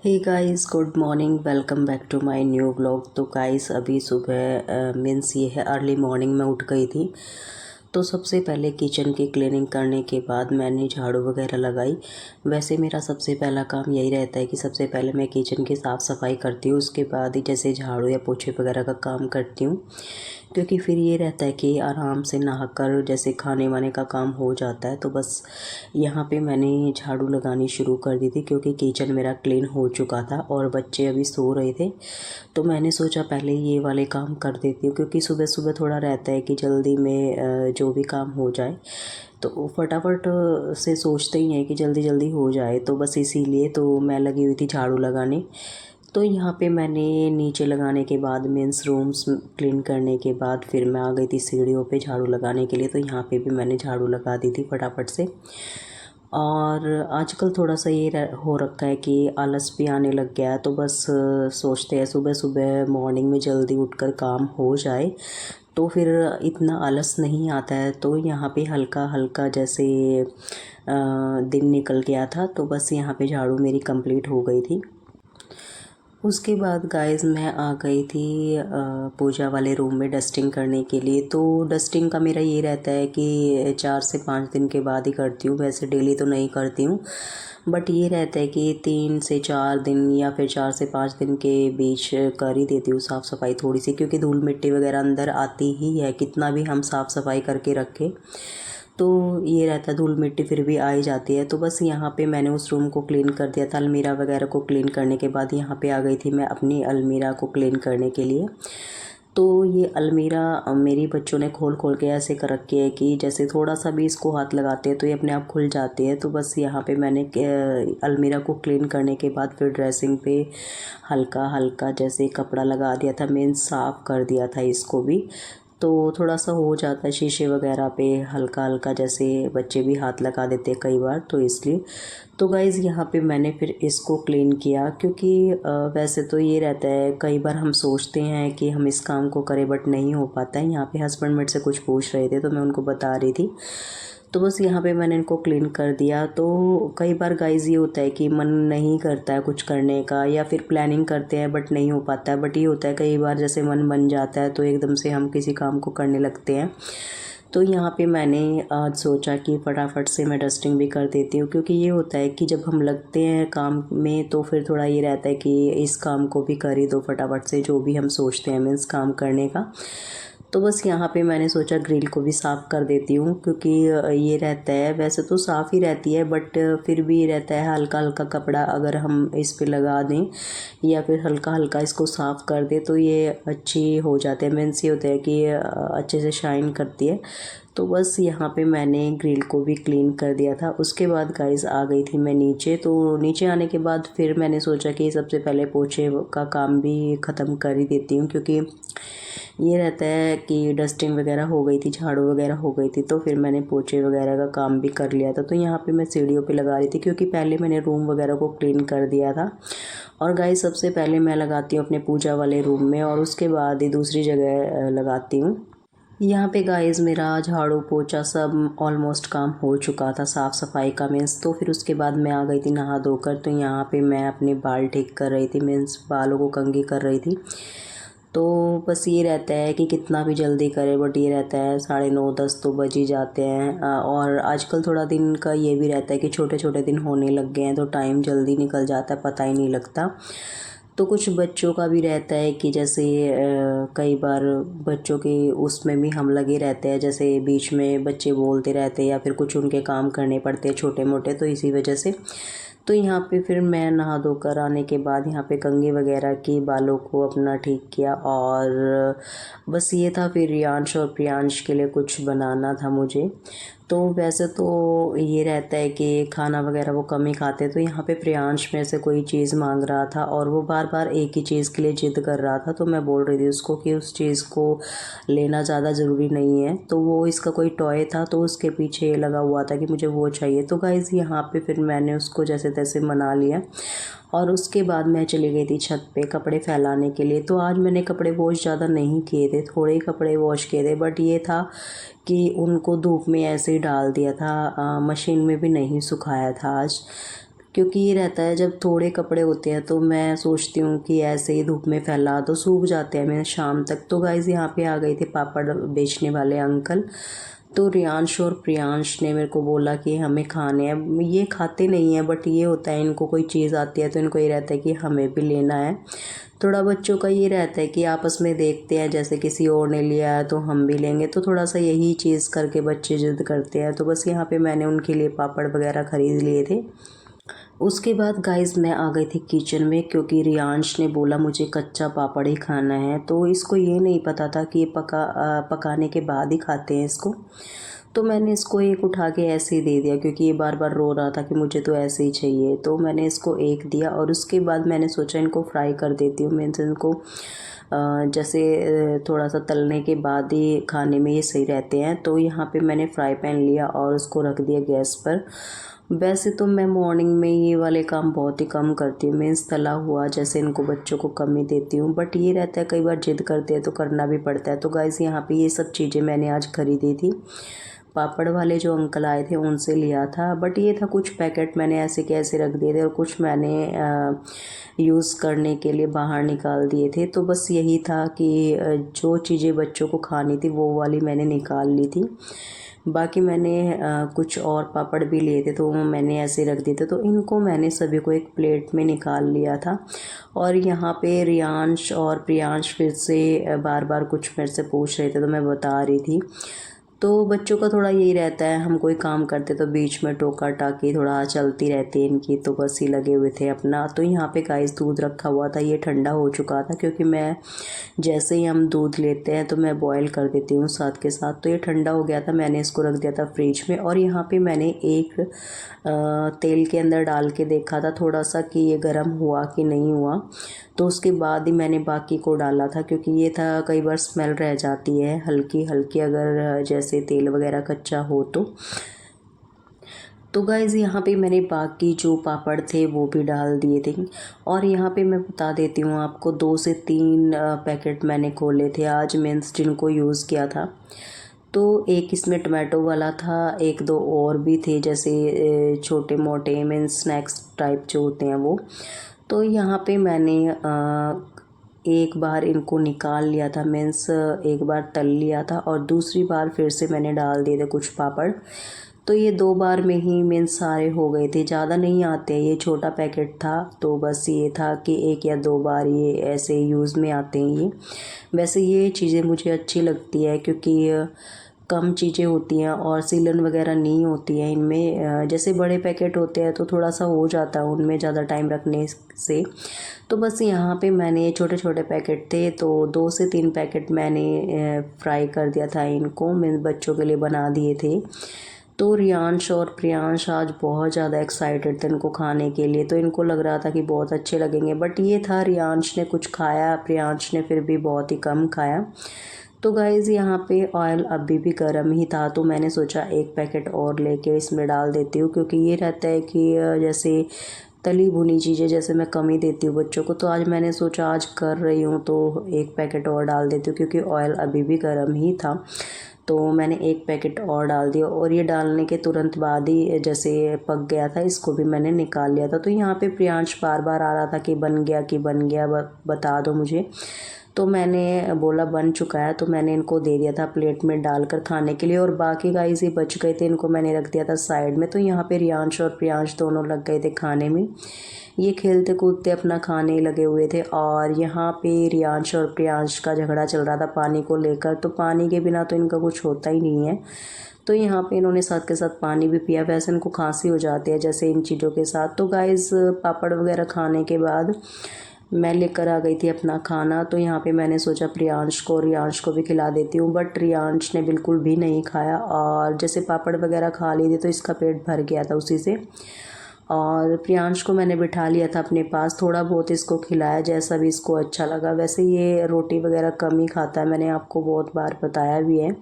Hey guys, good morning. Welcome back to my new blog. तो guys अभी सुबह means ये है अर्ली मॉर्निंग में उठ गई थी। तो सबसे पहले किचन की क्लीनिंग करने के बाद मैंने झाड़ू वगैरह लगाई। वैसे मेरा सबसे पहला काम यही रहता है कि सबसे पहले मैं किचन की साफ़ सफाई करती हूँ, उसके बाद ही जैसे झाड़ू या पोछे वगैरह का काम करती हूँ। क्योंकि फिर ये रहता है कि आराम से नहाकर जैसे खाने वाने का काम हो जाता है। तो बस यहाँ पे मैंने झाड़ू लगानी शुरू कर दी थी क्योंकि किचन मेरा क्लीन हो चुका था और बच्चे अभी सो रहे थे। तो मैंने सोचा पहले ये वाले काम कर देती हूँ, क्योंकि सुबह सुबह थोड़ा रहता है कि जल्दी में जो भी काम हो जाए। तो फटाफट से सोचते ही हैं कि जल्दी जल्दी हो जाए, तो बस इसीलिए तो मैं लगी हुई थी झाड़ू लगाने। तो यहाँ पे मैंने नीचे लगाने के बाद मीन्स रूम्स क्लीन करने के बाद फिर मैं आ गई थी सीढ़ियों पे झाड़ू लगाने के लिए। तो यहाँ पे भी मैंने झाड़ू लगा दी थी फटाफट से। और आजकल थोड़ा सा ये हो रखा है कि आलस भी आने लग गया है। तो बस सोचते हैं सुबह सुबह मॉर्निंग में जल्दी उठकर काम हो जाए, तो फिर इतना आलस नहीं आता है। तो यहाँ पे हल्का हल्का जैसे दिन निकल गया था, तो बस यहाँ पे झाड़ू मेरी कंप्लीट हो गई थी। उसके बाद गाइस मैं आ गई थी पूजा वाले रूम में डस्टिंग करने के लिए। तो डस्टिंग का मेरा ये रहता है कि 4 से 5 दिन के बाद ही करती हूँ, वैसे डेली तो नहीं करती हूँ। बट ये रहता है कि 3 से 4 दिन या फिर 4 से 5 दिन के बीच कर ही देती हूँ साफ़ सफाई थोड़ी सी, क्योंकि धूल मिट्टी वगैरह अंदर आती ही है, कितना भी हम साफ़ सफाई करके रखें तो ये रहता है धूल मिट्टी फिर भी आ ही जाती है। तो बस यहाँ पे मैंने उस रूम को क्लीन कर दिया था। अलमीरा वगैरह को क्लीन करने के बाद यहाँ पे आ गई थी मैं अपनी अलमीरा को क्लीन करने के लिए। तो ये अलमीरा मेरी बच्चों ने खोल खोल के ऐसे कर रखी है कि जैसे थोड़ा सा भी इसको हाथ लगाते हैं तो ये अपने आप खुल जाती है। तो बस यहाँ पे मैंने अलमीरा को क्लीन करने के बाद फिर ड्रेसिंग पे हल्का हल्का जैसे कपड़ा लगा दिया था, मीन्स साफ़ कर दिया था इसको भी। तो थोड़ा सा हो जाता है शीशे वगैरह पे हल्का हल्का, जैसे बच्चे भी हाथ लगा देते हैं कई बार, तो इसलिए। तो गाइज़ यहाँ पे मैंने फिर इसको क्लीन किया, क्योंकि वैसे तो ये रहता है कई बार हम सोचते हैं कि हम इस काम को करें बट नहीं हो पाता है। यहाँ पे हस्बैंड मेरे से कुछ पूछ रहे थे तो मैं उनको बता रही थी। तो बस यहाँ पे मैंने इनको क्लीन कर दिया। तो कई बार गाइज़ ये होता है कि मन नहीं करता है कुछ करने का, या फिर प्लानिंग करते हैं बट नहीं हो पाता है। बट ये होता है कई बार जैसे मन बन जाता है तो एकदम से हम किसी काम को करने लगते हैं। तो यहाँ पे मैंने आज सोचा कि फटाफट से मैं डस्टिंग भी कर देती हूँ, क्योंकि ये होता है कि जब हम लगते हैं काम में तो फिर थोड़ा ये रहता है कि इस काम को भी कर ही दो फटाफट से, जो भी हम सोचते हैं मीन्स काम करने का। तो बस यहाँ पे मैंने सोचा ग्रिल को भी साफ़ कर देती हूँ, क्योंकि ये रहता है वैसे तो साफ़ ही रहती है बट फिर भी ये रहता है हल्का हल्का कपड़ा अगर हम इस पे लगा दें या फिर हल्का हल्का इसको साफ़ कर दें तो ये अच्छी हो जाते हैं, मीन्स ये होता है कि अच्छे से शाइन करती है। तो बस यहाँ पे मैंने ग्रिल को भी क्लीन कर दिया था। उसके बाद गाइस आ गई थी मैं नीचे। तो नीचे आने के बाद फिर मैंने सोचा कि सबसे पहले पोछे का काम भी ख़त्म कर ही देती हूँ, क्योंकि ये रहता है कि डस्टिंग वगैरह हो गई थी, झाड़ू वगैरह हो गई थी, तो फिर मैंने पोछे वगैरह का काम भी कर लिया था। तो यहाँ पे मैं सीढ़ियों पे लगा रही थी, क्योंकि पहले मैंने रूम वगैरह को क्लीन कर दिया था। और गाइस सबसे पहले मैं लगाती हूँ अपने पूजा वाले रूम में और उसके बाद ही दूसरी जगह लगाती हूँ। यहाँ पे गाइस मेरा झाड़ू पोछा सब ऑलमोस्ट काम हो चुका था साफ़ सफाई का मीन्स। तो फिर उसके बाद मैं आ गई थी नहा धोकर। तो यहाँ पे मैं अपने बाल ठीक कर रही थी, मीन्स बालों को कंघी कर रही थी। तो बस ये रहता है कि कितना भी जल्दी करे बट ये रहता है 9:30-10 तो बज ही जाते हैं। और आजकल थोड़ा दिन का ये भी रहता है कि छोटे छोटे दिन होने लग गए हैं तो टाइम जल्दी निकल जाता है, पता ही नहीं लगता। तो कुछ बच्चों का भी रहता है कि जैसे कई बार बच्चों के उसमें भी हम लगे रहते हैं, जैसे बीच में बच्चे बोलते रहते हैं या फिर कुछ उनके काम करने पड़ते हैं छोटे मोटे, तो इसी वजह से। तो यहाँ पे फिर मैं नहा धोकर आने के बाद यहाँ पे कंघी वगैरह की, बालों को अपना ठीक किया और बस ये था। फिर रियांश और प्रियांश के लिए कुछ बनाना था मुझे। तो वैसे तो ये रहता है कि खाना वगैरह वो कम ही खाते, तो यहाँ पे प्रियांश में से कोई चीज़ मांग रहा था और वो बार बार एक ही चीज़ के लिए जिद कर रहा था। तो मैं बोल रही थी उसको कि उस चीज़ को लेना ज़्यादा ज़रूरी नहीं है। तो वो इसका कोई टॉय था तो उसके पीछे लगा हुआ था कि मुझे वो चाहिए। तो गाइज़ यहाँ पे फिर मैंने उसको जैसे तैसे मना लिया और उसके बाद मैं चली गई थी छत पे कपड़े फैलाने के लिए। तो आज मैंने कपड़े वॉश ज़्यादा नहीं किए थे, थोड़े ही कपड़े वॉश किए थे, बट ये था कि उनको धूप में ऐसे ही डाल दिया था, मशीन में भी नहीं सुखाया था आज। क्योंकि ये रहता है जब थोड़े कपड़े होते हैं तो मैं सोचती हूँ कि ऐसे ही धूप में फैला दो, सूख जाते हैं मेरे शाम तक। तो गाइज़ यहाँ पे आ गए थे पापड़ बेचने वाले अंकल। तो रियांश और प्रियांश ने मेरे को बोला कि हमें खाने हैं। ये खाते नहीं हैं, बट ये होता है इनको कोई चीज़ आती है तो इनको ये रहता है कि हमें भी लेना है। थोड़ा बच्चों का ये रहता है कि आपस में देखते हैं, जैसे किसी और ने लिया है तो हम भी लेंगे, तो थोड़ा सा यही चीज़ करके बच्चे जिद करते हैं। तो बस यहाँ पे मैंने उनके लिए पापड़ वगैरह ख़रीद लिए थे। उसके बाद गाइस मैं आ गई थी किचन में, क्योंकि रियांश ने बोला मुझे कच्चा पापड़ ही खाना है। तो इसको ये नहीं पता था कि ये पकाने के बाद ही खाते हैं इसको। तो मैंने इसको एक उठा के ऐसे ही दे दिया, क्योंकि ये बार बार रो रहा था कि मुझे तो ऐसे ही चाहिए। तो मैंने इसको एक दिया और उसके बाद मैंने सोचा इनको फ्राई कर देती हूँ। मीन्स इनको जैसे थोड़ा सा तलने के बाद ही खाने में ये सही रहते हैं। तो यहाँ पे मैंने फ्राई पैन लिया और उसको रख दिया गैस पर। वैसे तो मैं मॉर्निंग में ये वाले काम बहुत ही कम करती हूँ, मीन्स तला हुआ जैसे इनको बच्चों को कम ही देती हूँ। बट ये रहता है कई बार जिद करते हैं तो करना भी पड़ता है। तो गाइस यहाँ पे ये सब चीज़ें मैंने आज खरीदी थी। पापड़ वाले जो अंकल आए थे उनसे लिया था। बट ये था कुछ पैकेट मैंने ऐसे के ऐसे रख दिए थे और कुछ मैंने यूज़ करने के लिए बाहर निकाल दिए थे। तो बस यही था कि जो चीज़ें बच्चों को खानी थी वो वाली मैंने निकाल ली थी। बाकी मैंने कुछ और पापड़ भी लिए थे तो वो मैंने ऐसे रख दिए थे। तो इनको मैंने सभी को एक प्लेट में निकाल लिया था। और यहाँ पे रियांश और प्रियांश फिर से बार बार कुछ मेरे से पूछ रहे थे तो मैं बता रही थी। तो बच्चों का थोड़ा यही रहता है, हम कोई काम करते तो बीच में टोका टाकी थोड़ा चलती रहती है इनकी, तो बस ही लगे हुए थे अपना। तो यहाँ पे गाइस दूध रखा हुआ था, ये ठंडा हो चुका था, क्योंकि मैं जैसे ही हम दूध लेते हैं तो मैं बॉईल कर देती हूँ साथ के साथ। तो ये ठंडा हो गया था, मैंने इसको रख दिया था फ्रिज में। और यहाँ पे मैंने एक तेल के अंदर डाल के देखा था थोड़ा सा कि ये गर्म हुआ कि नहीं हुआ। तो उसके बाद ही मैंने बाकी को डाला था, क्योंकि ये था कई बार स्मेल रह जाती है हल्की हल्की, अगर जैसे तेल वगैरह कच्चा हो तो गाइज़ यहाँ पे मैंने बाकी जो पापड़ थे वो भी डाल दिए थे। और यहाँ पे मैं बता देती हूँ आपको, 2 से 3 पैकेट मैंने खोले थे आज, मीन्स जिनको यूज़ किया था। तो एक इसमें टमाटो वाला था, एक दो और भी थे जैसे छोटे मोटे मीन्स स्नैक्स टाइप जो होते हैं वो। तो यहाँ पे मैंने एक बार इनको निकाल लिया था, मीन्स एक बार तल लिया था और दूसरी बार फिर से मैंने डाल दिए थे कुछ पापड़। तो ये 2 बार में ही मीन्स सारे हो गए थे, ज़्यादा नहीं आते, ये छोटा पैकेट था। तो बस ये था कि 1 या 2 बार ये ऐसे यूज़ में आते हैं ये। वैसे ये चीज़ें मुझे अच्छी लगती है, क्योंकि कम चीज़ें होती हैं और सीलन वगैरह नहीं होती है इनमें। जैसे बड़े पैकेट होते हैं तो थोड़ा सा हो जाता है उनमें ज़्यादा टाइम रखने से। तो बस यहाँ पे मैंने छोटे छोटे पैकेट थे तो 2 से 3 पैकेट मैंने फ्राई कर दिया था इनको, मैं बच्चों के लिए बना दिए थे। तो रियांश और प्रियांश आज बहुत ज़्यादा एक्साइटेड थे इनको खाने के लिए, तो इनको लग रहा था कि बहुत अच्छे लगेंगे। बट ये था, रियांश ने कुछ खाया, प्रियांश ने फिर भी बहुत ही कम खाया। तो गाइज़ यहाँ पे ऑयल अभी भी गर्म ही था, तो मैंने सोचा एक पैकेट और लेके इसमें डाल देती हूँ, क्योंकि ये रहता है कि जैसे तली भुनी चीज़ें जैसे मैं कम ही देती हूँ बच्चों को। तो आज मैंने सोचा आज कर रही हूँ तो एक पैकेट और डाल देती हूँ, क्योंकि ऑयल अभी भी गर्म ही था। तो मैंने एक पैकेट और डाल दिया और ये डालने के तुरंत बाद ही जैसे पक गया था, इसको भी मैंने निकाल लिया था। तो यहाँ पे प्रियांश बार बार आ रहा था कि बन गया कि बन गया, बता दो मुझे। तो मैंने बोला बन चुका है, तो मैंने इनको दे दिया था प्लेट में डालकर खाने के लिए। और बाकी गाइस ये बच गए थे, इनको मैंने रख दिया था साइड में। तो यहाँ पे रियांश और प्रियांश दोनों लग गए थे खाने में, ये खेलते कूदते अपना खाने लगे हुए थे। और यहाँ पे रियांश और प्रियांश का झगड़ा चल रहा था पानी को लेकर, तो पानी के बिना तो इनका कुछ होता ही नहीं है। तो यहाँ पे इन्होंने साथ के साथ पानी भी पिया, वैसे इनको खांसी हो जाती है जैसे इन चीज़ों के साथ। तो गाइस पापड़ वगैरह खाने के बाद मैं लेकर आ गई थी अपना खाना। तो यहाँ पे मैंने सोचा प्रियांश को और रियांश को भी खिला देती हूँ, बट रियांश ने बिल्कुल भी नहीं खाया। और जैसे पापड़ वगैरह खा लिए थे तो इसका पेट भर गया था उसी से। और प्रियांश को मैंने बिठा लिया था अपने पास, थोड़ा बहुत इसको खिलाया जैसा भी इसको अच्छा लगा। वैसे ये रोटी वगैरह कम ही खाता है, मैंने आपको बहुत बार बताया भी है।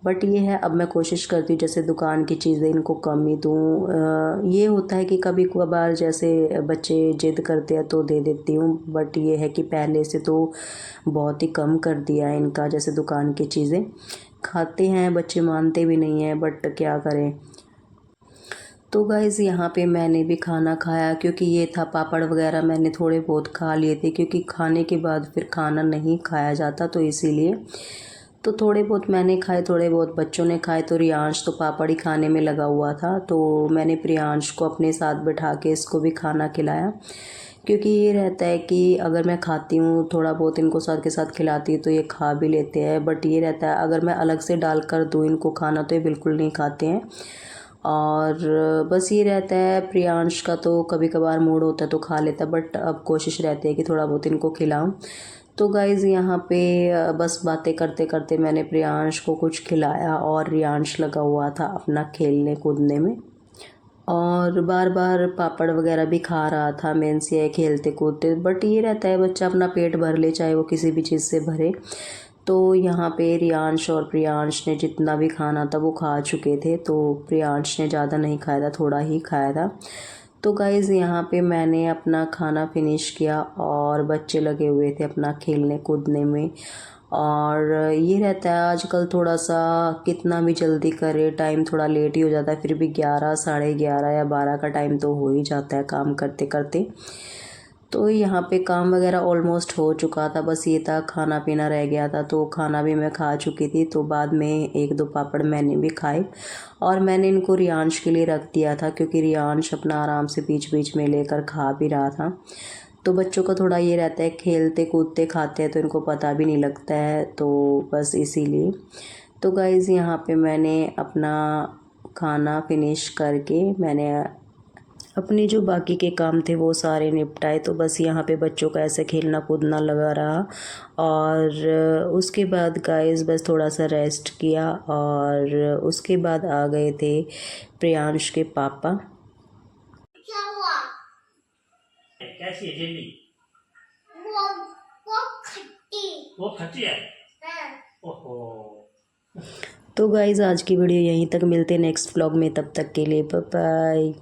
बट ये है, अब मैं कोशिश करती हूँ जैसे दुकान की चीज़ें इनको कम ही दूँ। ये होता है कि कभी कभार जैसे बच्चे जिद करते हैं तो दे देती हूँ, बट ये है कि पहले से तो बहुत ही कम कर दिया है इनका, जैसे दुकान की चीज़ें खाते हैं बच्चे, मानते भी नहीं हैं, बट क्या करें। तो गाइज़ यहाँ पे मैंने भी खाना खाया, क्योंकि ये था पापड़ वगैरह मैंने थोड़े बहुत खा लिए थे, क्योंकि खाने के बाद फिर खाना नहीं खाया जाता, तो इसीलिए तो थोड़े बहुत मैंने खाए, थोड़े बहुत बच्चों ने खाए। तो रियांश तो पापड़ ही खाने में लगा हुआ था, तो मैंने प्रियांश को अपने साथ बिठा के इसको भी खाना खिलाया, क्योंकि ये रहता है कि अगर मैं खाती हूँ थोड़ा बहुत इनको साथ के साथ खिलाती हूँ तो ये खा भी लेते हैं, बट ये रहता है अगर मैं अलग से डाल कर दूँ इनको खाना तो ये बिल्कुल नहीं खाते हैं। और बस ये रहता है, प्रियांश का तो कभी कभार मूड होता है तो खा लेता है, बट अब कोशिश रहती है कि थोड़ा बहुत इनको खिलाऊं। तो गाइज़ यहाँ पे बस बातें करते करते मैंने प्रियांश को कुछ खिलाया, और रियांश लगा हुआ था अपना खेलने कूदने में, और बार बार पापड़ वगैरह भी खा रहा था, मेन से है खेलते कूदते। बट ये रहता है बच्चा अपना पेट भर ले, चाहे वो किसी भी चीज़ से भरे। तो यहाँ पे रियांश और प्रियांश ने जितना भी खाना था वो खा चुके थे, तो प्रियांश ने ज़्यादा नहीं खाया था, थोड़ा ही खाया था। तो गाइज़ यहाँ पे मैंने अपना खाना फिनिश किया, और बच्चे लगे हुए थे अपना खेलने कूदने में। और ये रहता है आजकल थोड़ा सा कितना भी जल्दी करे टाइम थोड़ा लेट ही हो जाता है, फिर भी 11 साढ़े 11 या 12 का टाइम तो हो ही जाता है काम करते करते। तो यहाँ पे काम वगैरह ऑलमोस्ट हो चुका था, बस ये था खाना पीना रह गया था, तो खाना भी मैं खा चुकी थी। तो बाद में एक दो पापड़ मैंने भी खाए, और मैंने इनको रियांश के लिए रख दिया था, क्योंकि रियांश अपना आराम से बीच बीच में लेकर खा भी रहा था। तो बच्चों का थोड़ा ये रहता है खेलते कूदते खाते हैं तो इनको पता भी नहीं लगता है, तो बस इसीलिए। तो गाइज़ यहाँ पे मैंने अपना खाना फिनिश करके मैंने अपने जो बाकी के काम थे वो सारे निपटाए। तो बस यहाँ पे बच्चों का ऐसे खेलना कूदना लगा रहा, और उसके बाद गाइस बस थोड़ा सा रेस्ट किया, और उसके बाद आ गए थे प्रियांश के पापा। क्या हुआ? कैसी है जेली? वो खट्टी। वो खट्टी है? हाँ। ओहो। तो गाइस आज की वीडियो यहीं तक, मिलते हैं नेक्स्ट व्लॉग में, तब तक के लिए बाय बाय।